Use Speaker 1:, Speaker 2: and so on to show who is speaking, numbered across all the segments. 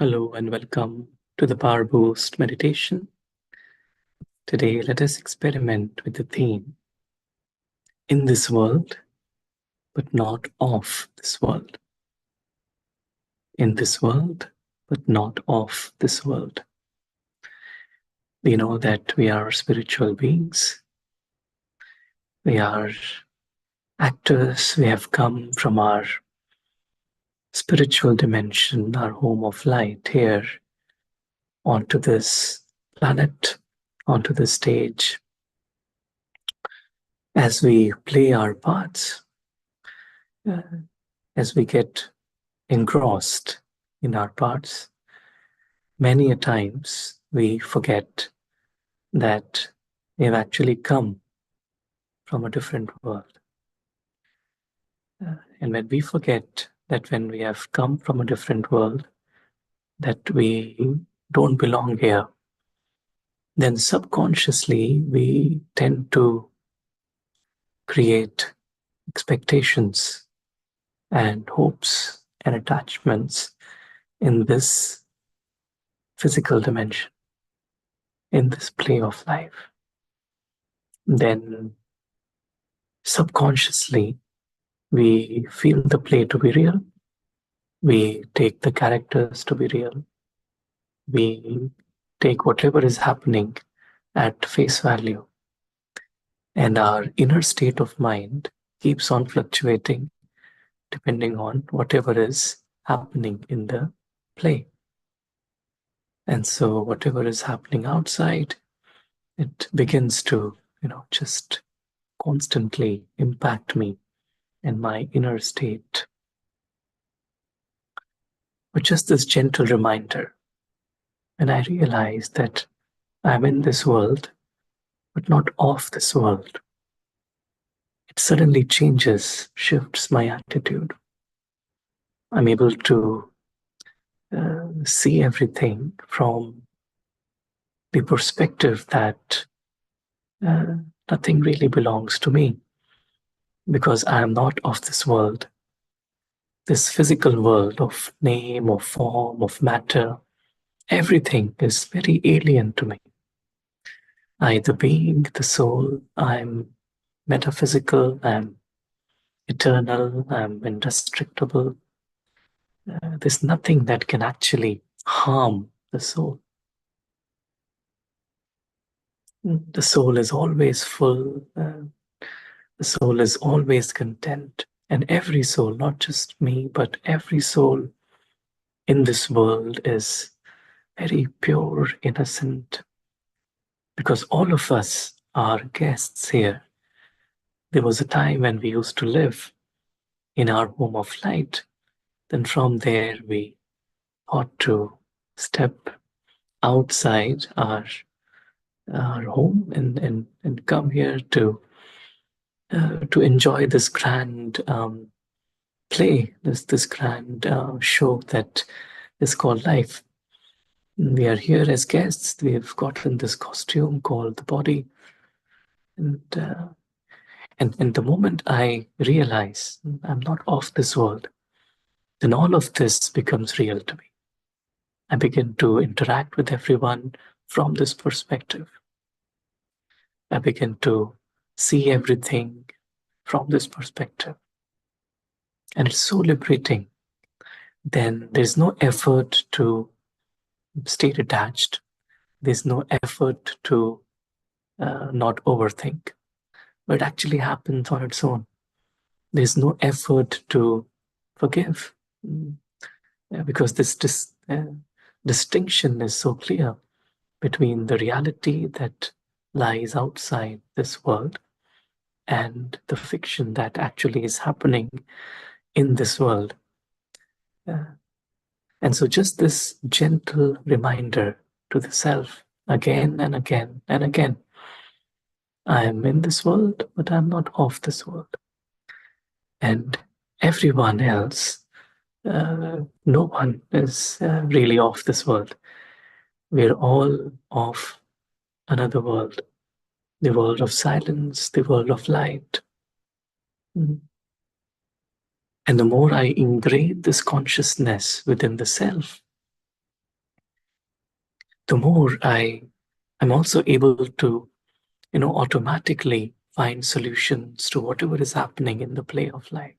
Speaker 1: Hello and welcome to the Powerboost meditation. Today, let us experiment with the theme in this world, but not of this world. In this world, but not of this world. We know that we are spiritual beings. We are actors. We have come from our spiritual dimension, our home of light here onto this planet, onto the stage. As we play our parts, uh, as we get engrossed in our parts, many a times we forget that we have actually come from a different world. And when we forget that when we have come from a different world, that we don't belong here, then subconsciously we tend to create expectations and hopes and attachments in this physical dimension, in this play of life. Then subconsciously we feel the play to be real. We take the characters to be real. We take whatever is happening at face value. And our inner state of mind keeps on fluctuating depending on whatever is happening in the play. And so whatever is happening outside, it begins to, just constantly impact me and my inner state. But just this gentle reminder, when I realize that I'm in this world, but not of this world, it suddenly changes, shifts my attitude. I'm able to see everything from the perspective that uh, nothing really belongs to me because I am not of this world. This physical world of name, of form, of matter, everything is very alien to me. I, the being, the soul, I'm metaphysical, I'm eternal, I'm indestructible. There's nothing that can actually harm the soul. The soul is always full, the soul is always content. And every soul, not just me, but every soul in this world is very pure, innocent, because all of us are guests here. There was a time when we used to live in our home of light. Then from there, we ought to step outside our home and come here to enjoy this grand play, this grand show that is called life. We are here as guests. We have gotten this costume called the body, and and the moment I realize I'm not of this world, then all of this becomes real to me. I begin to interact with everyone from this perspective. I begin to see everything from this perspective. And it's so liberating. Then there's no effort to stay detached. There's no effort to not overthink. But it actually happens on its own. There's no effort to forgive because this distinction is so clear between the reality that lies outside this world and the fiction that actually is happening in this world. And so, just this gentle reminder to the self again and again and again, I am in this world, but I'm not of this world. And everyone else, no one is really of this world. We're all of another world, the world of silence, the world of light. Mm. And the more I ingrain this consciousness within the self, the more I'm also able to, automatically find solutions to whatever is happening in the play of life.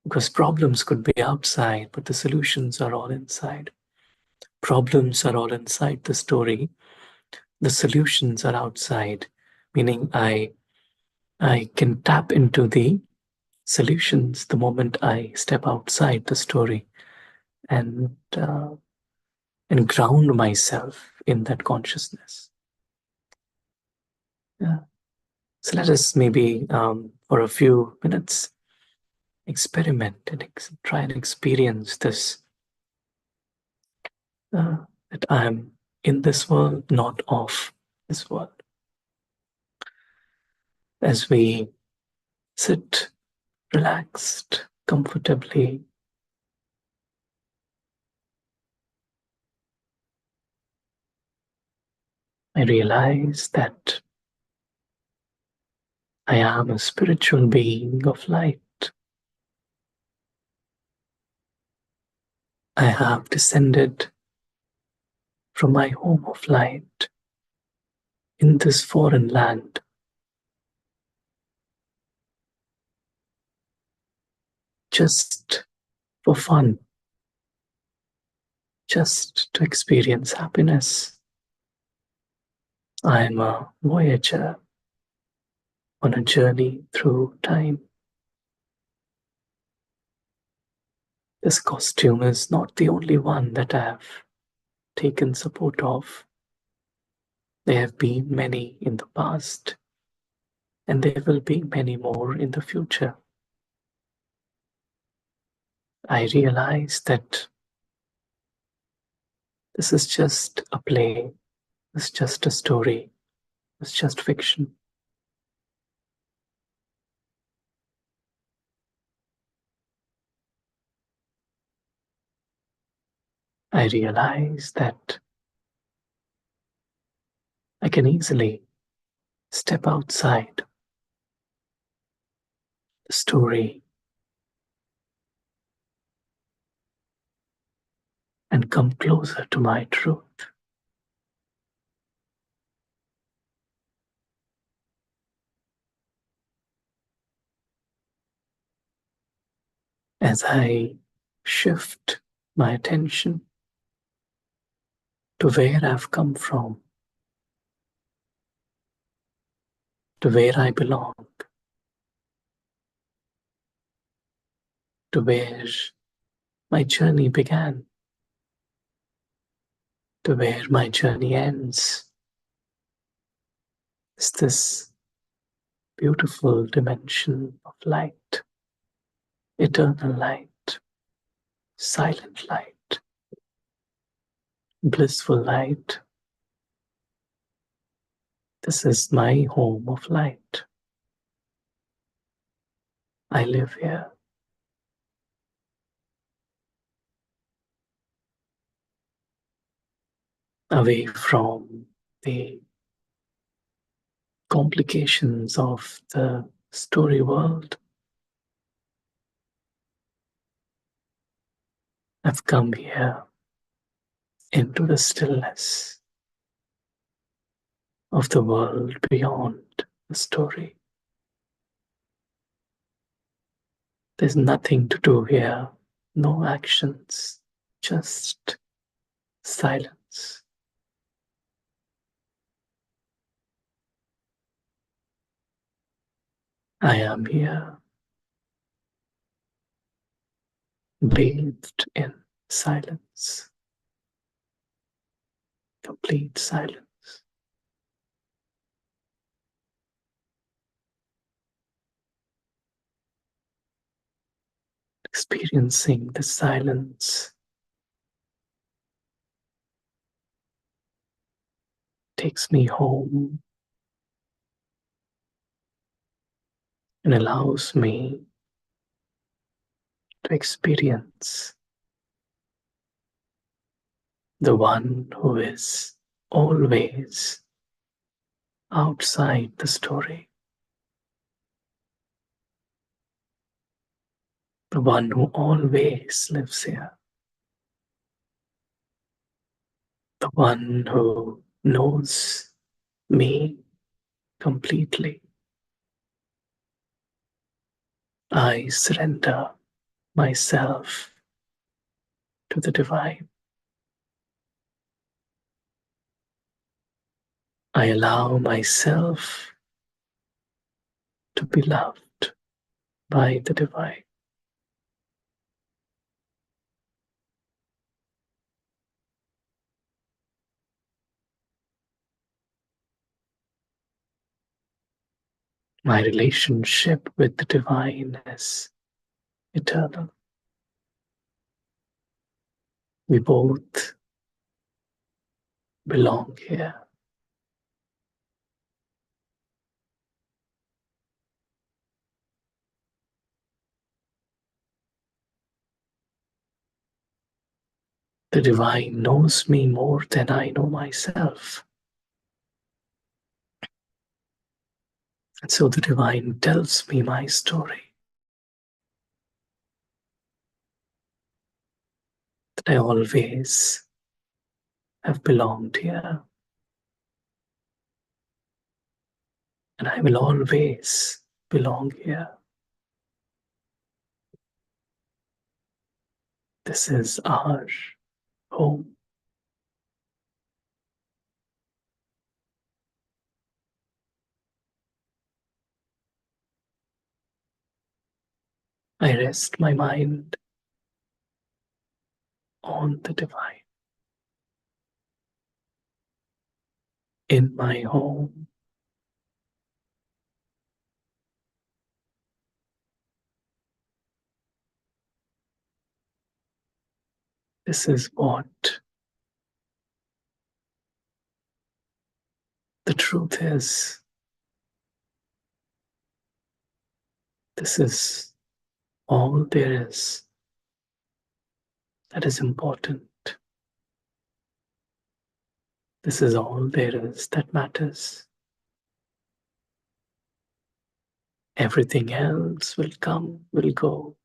Speaker 1: Because problems could be outside, but the solutions are all inside. Problems are all inside the story. The solutions are outside, meaning I can tap into the solutions the moment I step outside the story and and ground myself in that consciousness. Yeah. So let us maybe for a few minutes experiment and try and experience this, that I am in this world, not of this world. As we sit relaxed, comfortably, I realize that I am a spiritual being of light. I have descended from my home of light in this foreign land, just for fun, just to experience happiness. I am a voyager on a journey through time. This costume is not the only one that I have taken support of. There have been many in the past, and there will be many more in the future. I realize that this is just a play, it's just a story, it's just fiction. I realize that I can easily step outside the story and come closer to my truth. As I shift my attention to where I've come from, to where I belong, to where my journey began, to where my journey ends, is this beautiful dimension of light, eternal light, silent light, blissful light. This is my home of light. I live here. Away from the complications of the story world. I've come here into the stillness of the world beyond the story. There's nothing to do here, no actions, just silence. I am here, bathed in silence, complete silence. Experiencing the silence takes me home and allows me to experience the one who is always outside the story, the one who always lives here. the one who knows me completely. I surrender myself to the divine. I allow myself to be loved by the divine. My relationship with the divine is eternal. We both belong here. The divine knows me more than I know myself. And so the divine tells me my story, that I always have belonged here, and I will always belong here. This is our home. I rest my mind on the divine. In my home, this is what the truth is. This is all there is that is important. This is all there is that matters. Everything else will come, will go.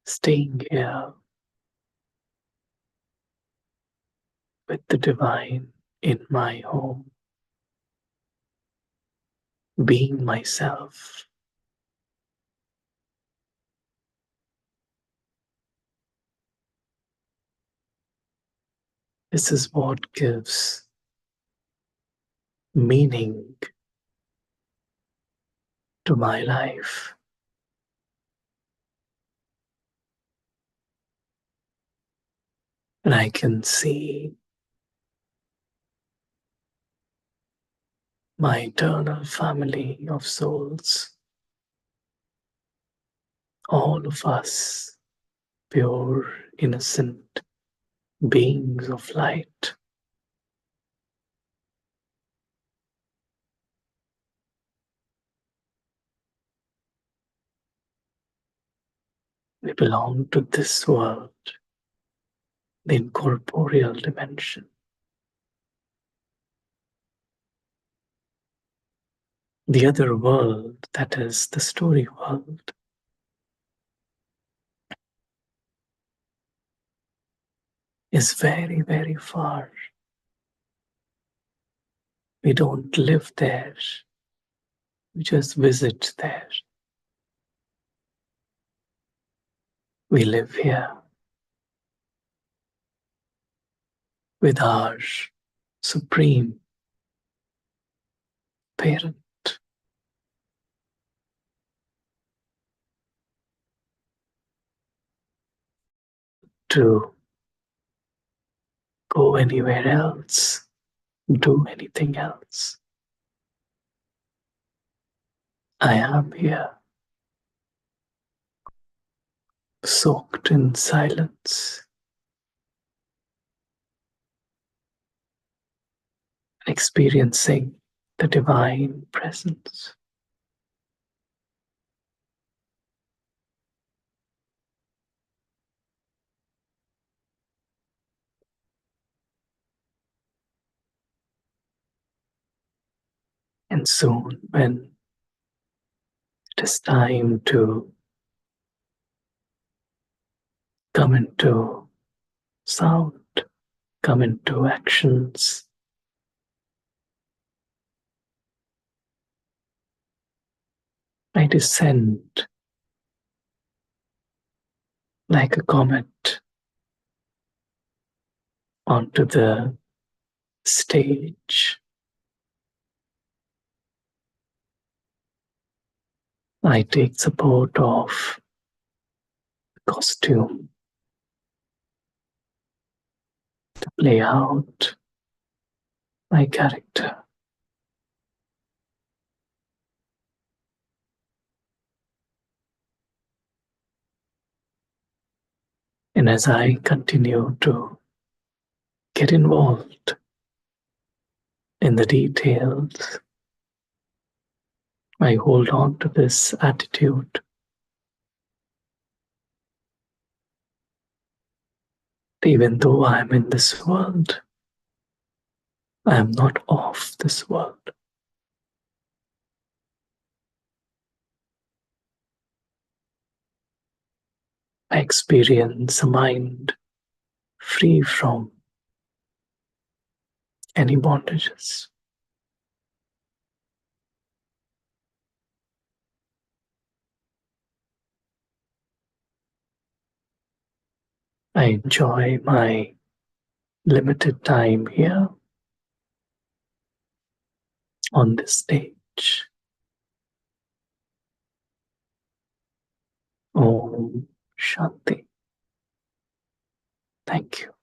Speaker 1: Staying here with the divine in my home, being myself. This is what gives meaning to my life. And I can see my eternal family of souls, all of us pure, innocent beings of light. We belong to this world, the incorporeal dimension. The other world, that is the story world, is very, very far. We don't live there, we just visit there. We live here with our supreme parent. To go anywhere else, do anything else. I am here, soaked in silence, experiencing the divine presence. And soon, when it is time to come into sound come into actions. I descend like a comet onto the stage. I take support of the costume to play out my character. And as I continue to get involved in the details, I hold on to this attitude. Even though I am in this world, I am not of this world. I experience a mind free from any bondages. I enjoy my limited time here on this stage. Om Shanti. Thank you.